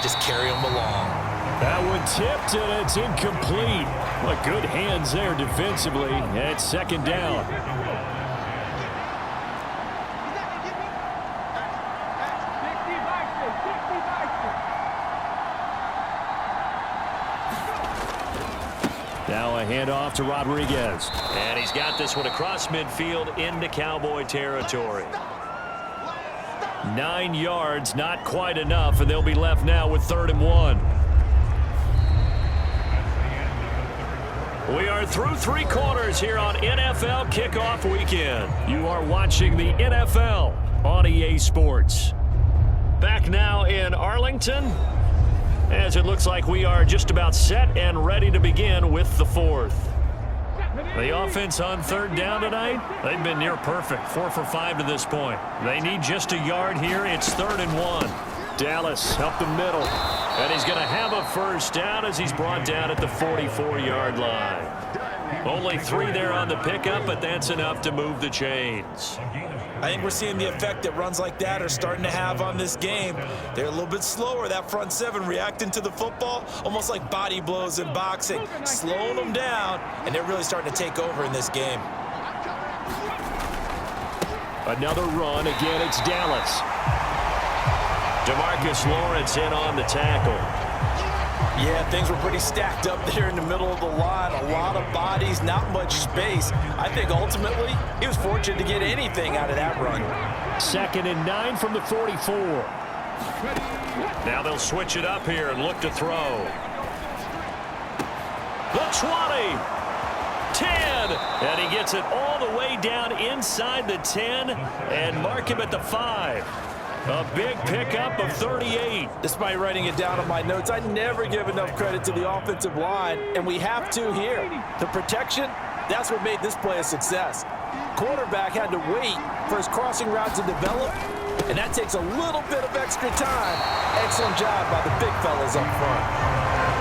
just carry them along. That one tipped, and it's incomplete. But good hands there defensively. It's second down. Now a handoff to Rodriguez. And he's got this one across midfield into Cowboy territory. 9 yards, not quite enough, and they'll be left now with 3rd and 1. We are through 3 quarters here on NFL Kickoff Weekend. You are watching the NFL on EA Sports. Back now in Arlington, as it looks like we are just about set and ready to begin with the 4th. The offense on 3rd down tonight, they've been near perfect, 4 for 5 to this point. They need just a yard here. It's 3rd and 1. Dallas up the middle, and he's going to have a first down as he's brought down at the 44-yard line. Only 3 there on the pickup, but that's enough to move the chains. I think we're seeing the effect that runs like that are starting to have on this game. They're a little bit slower, that front 7, reacting to the football, almost like body blows in boxing, slowing them down, and they're really starting to take over in this game. Another run. Again, it's Dallas. DeMarcus Lawrence in on the tackle. Yeah, things were pretty stacked up there in the middle of the line. A lot of bodies, not much space. I think ultimately he was fortunate to get anything out of that run. 2nd and 9 from the 44. Now they'll switch it up here and look to throw. The 20. 10. And he gets it all the way down inside the 10 and mark him at the 5. A big pickup of 38. Despite writing it down on my notes, I never give enough credit to the offensive line, and we have to here. The protection, that's what made this play a success. Quarterback had to wait for his crossing route to develop, and that takes a little bit of extra time. Excellent job by the big fellas up front.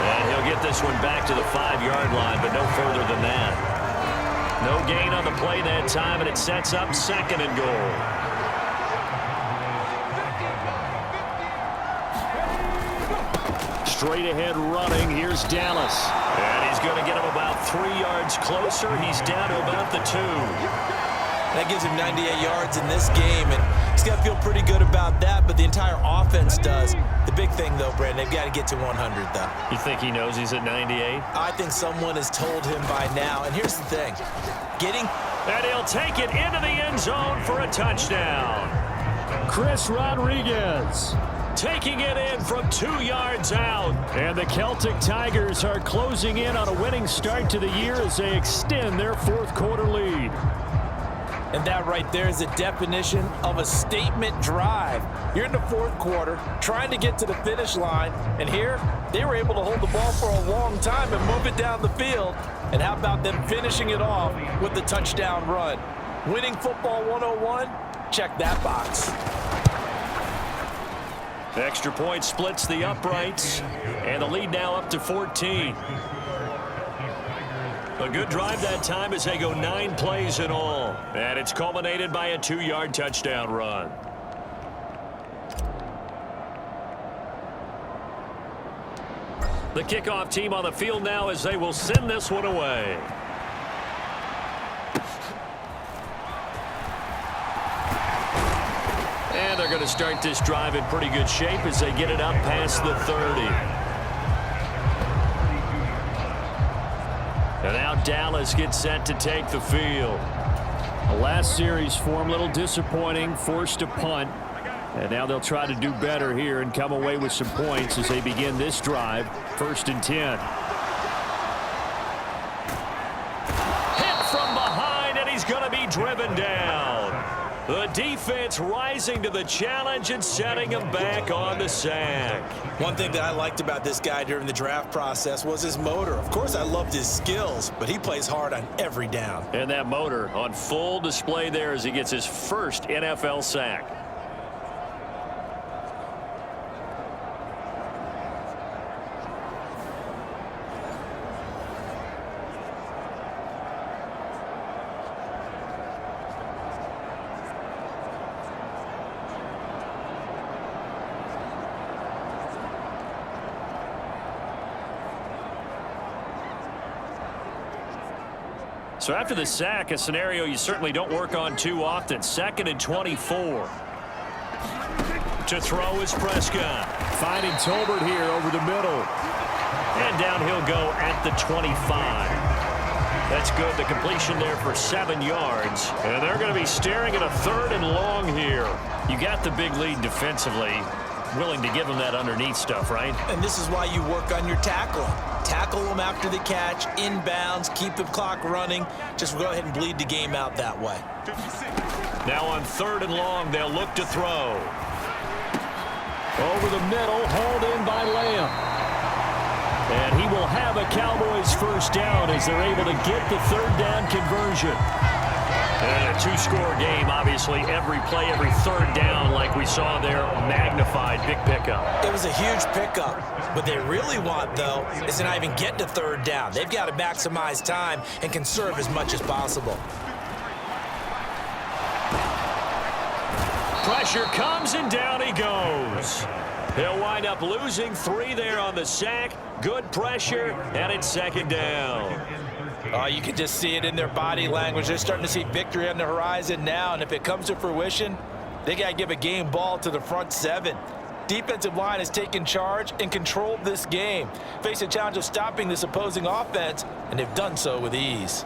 And he'll get this one back to the 5-yard line, but no further than that. No gain on the play that time, and it sets up 2nd and goal. Straight ahead running. Here's Dallas. And he's going to get him about 3 yards closer. He's down to about the 2. That gives him 98 yards in this game, and he's got to feel pretty good about that, but the entire offense does. The big thing, though, Brandon, they've got to get to 100, though. You think he knows he's at 98? I think someone has told him by now, and here's the thing. And he'll take it into the end zone for a touchdown. Chris Rodriguez taking it in from 2 yards out. And the Celtic Tigers are closing in on a winning start to the year as they extend their 4th quarter lead. And that right there is a definition of a statement drive. You're in the 4th quarter, trying to get to the finish line, and here they were able to hold the ball for a long time and move it down the field. And how about them finishing it off with the touchdown run? Winning football 101? Check that box. Extra point splits the uprights, and the lead now up to 14. A good drive that time as they go 9 plays in all. And it's culminated by a 2-yard touchdown run. The kickoff team on the field now as they will send this one away. And they're going to start this drive in pretty good shape as they get it up past the 30. And now Dallas gets set to take the field. The last series for him, a little disappointing, forced a punt. And now they'll try to do better here and come away with some points as they begin this drive. 1st and 10. Hit from behind, and he's going to be driven down. The defense rising to the challenge and setting him back on the sack. One thing that I liked about this guy during the draft process was his motor. Of course, I loved his skills, but he plays hard on every down. And that motor on full display there as he gets his first NFL sack. So after the sack, a scenario you certainly don't work on too often. 2nd and 24. To throw is Prescott. Finding Tolbert here over the middle. And down he'll go at the 25. That's good. The completion there for 7 yards. And they're going to be staring at a 3rd and long here. You got the big lead defensively. Willing to give them that underneath stuff, right? And this is why you work on your tackling. Tackle them after the catch, inbounds, keep the clock running. Just go ahead and bleed the game out that way. Now on 3rd and long, they'll look to throw. Over the middle, hauled in by Lamb. And he will have a Cowboys first down as they're able to get the 3rd down conversion. And a 2-score game, obviously, every play, every 3rd down, like we saw there, magnified, big pickup. It was a huge pickup. What they really want, though, is to not even get to 3rd down. They've got to maximize time and conserve as much as possible. Pressure comes, and down he goes. He'll wind up losing 3 there on the sack. Good pressure, and it's 2nd down. You can just see it in their body language. They're starting to see victory on the horizon now, and if it comes to fruition, they got to give a game ball to the front 7. Defensive line has taken charge and controlled this game. Face a challenge of stopping this opposing offense, and they've done so with ease.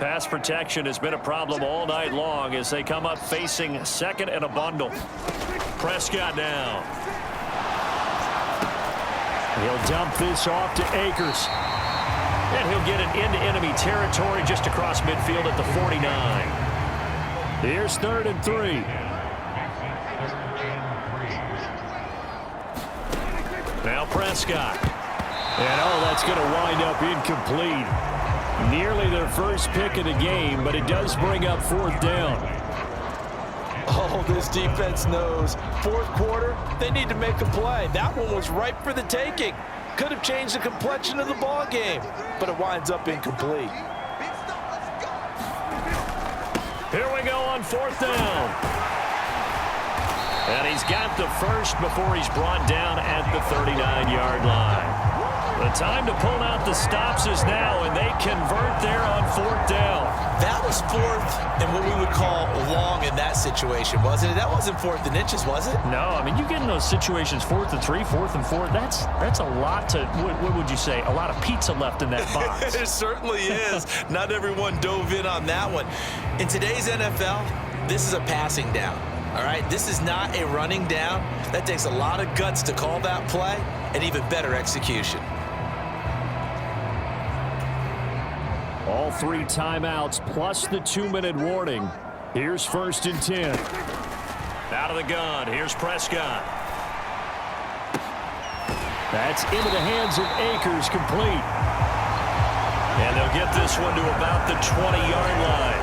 Pass protection has been a problem all night long as they come up facing 2nd and a bundle. Prescott now. He'll dump this off to Akers. And he'll get it into enemy territory just across midfield at the 49. Here's 3rd and 3. Now Prescott. And that's going to wind up incomplete. Nearly their first pick of the game, but it does bring up 4th down. Oh, this defense knows. 4th quarter, they need to make a play. That one was ripe for the taking. Could have changed the complexion of the ball game, but it winds up incomplete. Here we go on 4th down. And he's got the first before he's brought down at the 39-yard line. The time to pull out the stops is now, and they convert there on 4th down. That was 4th and what we would call long in that situation, wasn't it? That wasn't 4th and inches, was it? No, I mean, you get in those situations 4th and 3, 4th and 4. That's a lot to, what would you say, a lot of pizza left in that box. It certainly is. Not everyone dove in on that one. In today's NFL, this is a passing down. All right, this is not a running down. That takes a lot of guts to call that play and even better execution. All 3 timeouts plus the 2-minute warning. Here's 1st and 10. Out of the gun. Here's Prescott. That's into the hands of Akers, complete. And they'll get this one to about the 20-yard line.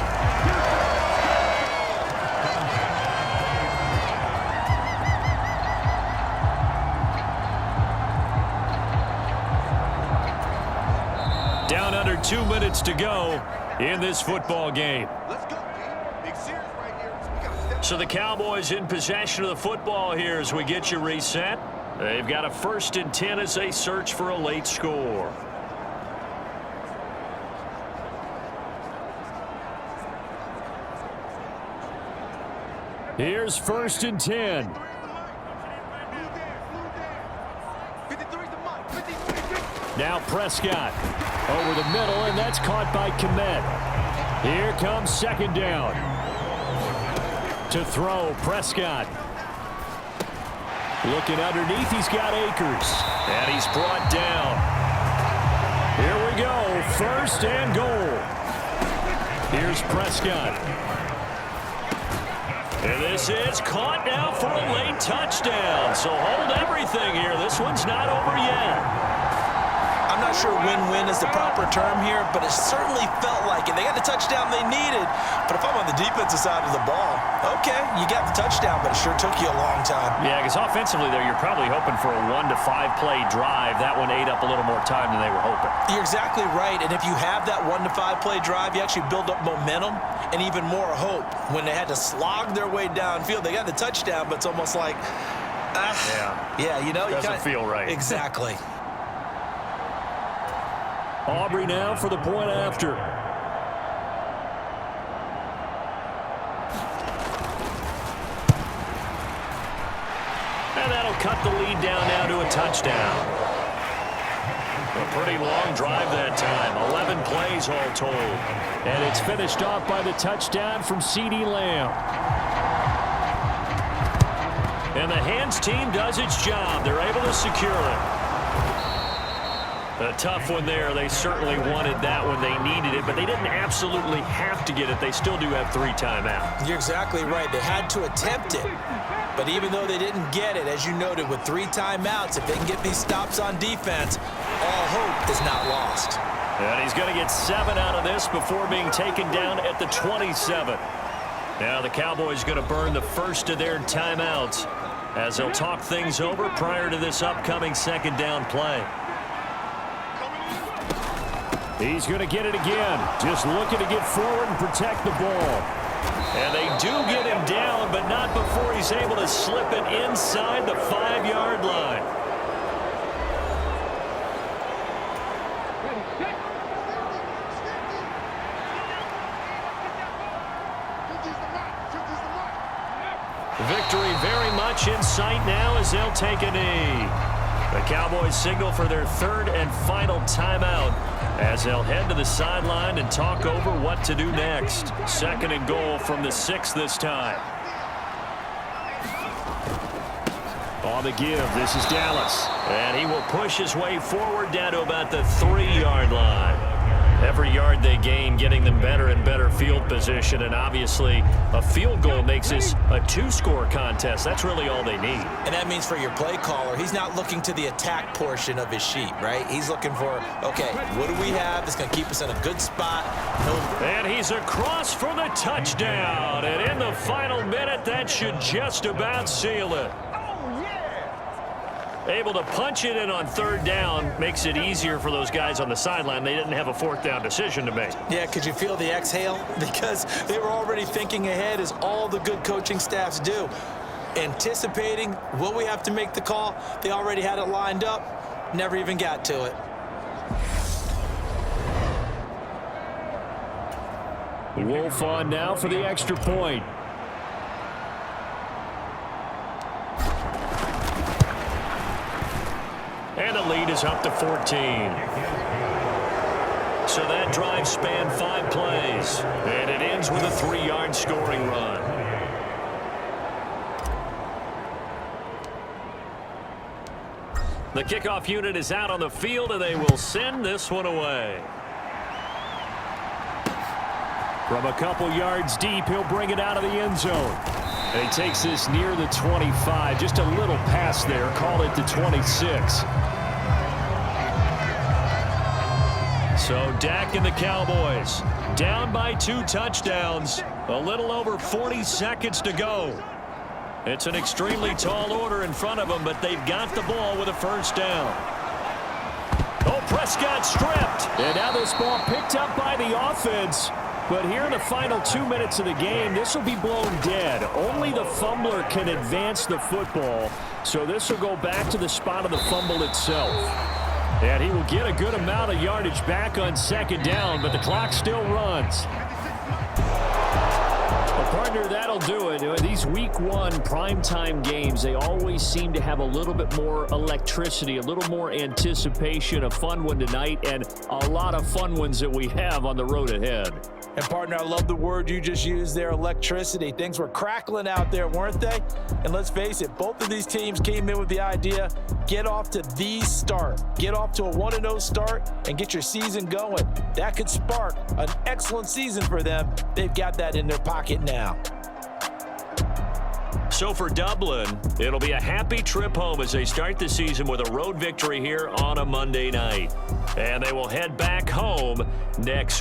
Down under 2 minutes to go in this football game. So the Cowboys in possession of the football here as we get you reset. They've got a 1st and 10 as they search for a late score. Here's 1st and 10. Now Prescott over the middle, and that's caught by Kmet. Here comes 2nd down. To throw, Prescott. Looking underneath, he's got Akers. And he's brought down. Here we go, 1st and goal. Here's Prescott. And this is caught now for a late touchdown. So hold everything here. This one's not over yet. I'm not sure win-win is the proper term here, but it certainly felt like it. They got the touchdown they needed, but if I'm on the defensive side of the ball, Okay, you got the touchdown, but it sure took you a long time. Yeah, because offensively there, you're probably hoping for a 1 to 5 play drive. That one ate up a little more time than they were hoping. You're exactly right, and if you have that 1 to 5 play drive, you actually build up momentum and even more hope. When they had to slog their way downfield, they got the touchdown, but it's almost like, yeah, you know, doesn't feel right. Exactly. Aubrey now for the point after. And that'll cut the lead down now to a touchdown. A pretty long drive that time. 11 plays all told. And it's finished off by the touchdown from CeeDee Lamb. And the hands team does its job. They're able to secure it. A tough one there. They certainly wanted that when they needed it, but they didn't absolutely have to get it. They still do have 3 timeouts. You're exactly right. They had to attempt it. But even though they didn't get it, as you noted, with 3 timeouts, if they can get these stops on defense, all hope is not lost. And he's going to get 7 out of this before being taken down at the 27. Now the Cowboys going to burn the first of their timeouts as they'll talk things over prior to this upcoming second down play. He's going to get it again. Just looking to get forward and protect the ball. And they do get him down, but not before he's able to slip it inside the 5-yard line. Victory very much in sight now as they'll take a knee. The Cowboys signal for their 3rd and final timeout as they'll head to the sideline and talk over what to do next. 2nd and goal from the 6 this time. On the give, this is Dallas. And he will push his way forward down to about the 3-yard line. Every yard they gain, getting them better and better field position. And obviously, a field goal makes this a 2-score contest. That's really all they need. And that means for your play caller, he's not looking to the attack portion of his sheet, right? He's looking for, okay, what do we have that's going to keep us in a good spot? And he's across for the touchdown. And in the final minute, that should just about seal it. Able to punch it in on 3rd down makes it easier for those guys on the sideline. They didn't have a 4th down decision to make. Yeah, could you feel the exhale? Because they were already thinking ahead, as all the good coaching staffs do. Anticipating, will we have to make the call? They already had it lined up, never even got to it. Wolf on now for the extra point. And the lead is up to 14. So that drive spanned 5 plays. And it ends with a 3-yard scoring run. The kickoff unit is out on the field, and they will send this one away. From a couple yards deep, he'll bring it out of the end zone. And he takes this near the 25. Just a little pass there. Call it the 26. So Dak and the Cowboys down by 2 touchdowns. A little over 40 seconds to go. It's an extremely tall order in front of them, but they've got the ball with a 1st down. Oh, Prescott stripped. And now this ball picked up by the offense. But here in the final 2 minutes of the game, this will be blown dead. Only the fumbler can advance the football. So this will go back to the spot of the fumble itself. And he will get a good amount of yardage back on 2nd down, but the clock still runs. Partner, that'll do it. These week 1 primetime games, they always seem to have a little bit more electricity, a little more anticipation. A fun one tonight, and a lot of fun ones that we have on the road ahead. And partner, I love the word you just used there, electricity. Things were crackling out there, weren't they? And let's face it, both of these teams came in with the idea, get off to the start. Get off to a 1-0 start and get your season going. That could spark an excellent season for them. They've got that in their pocket now. So for Dublin, it'll be a happy trip home as they start the season with a road victory here on a Monday night. And they will head back home next week.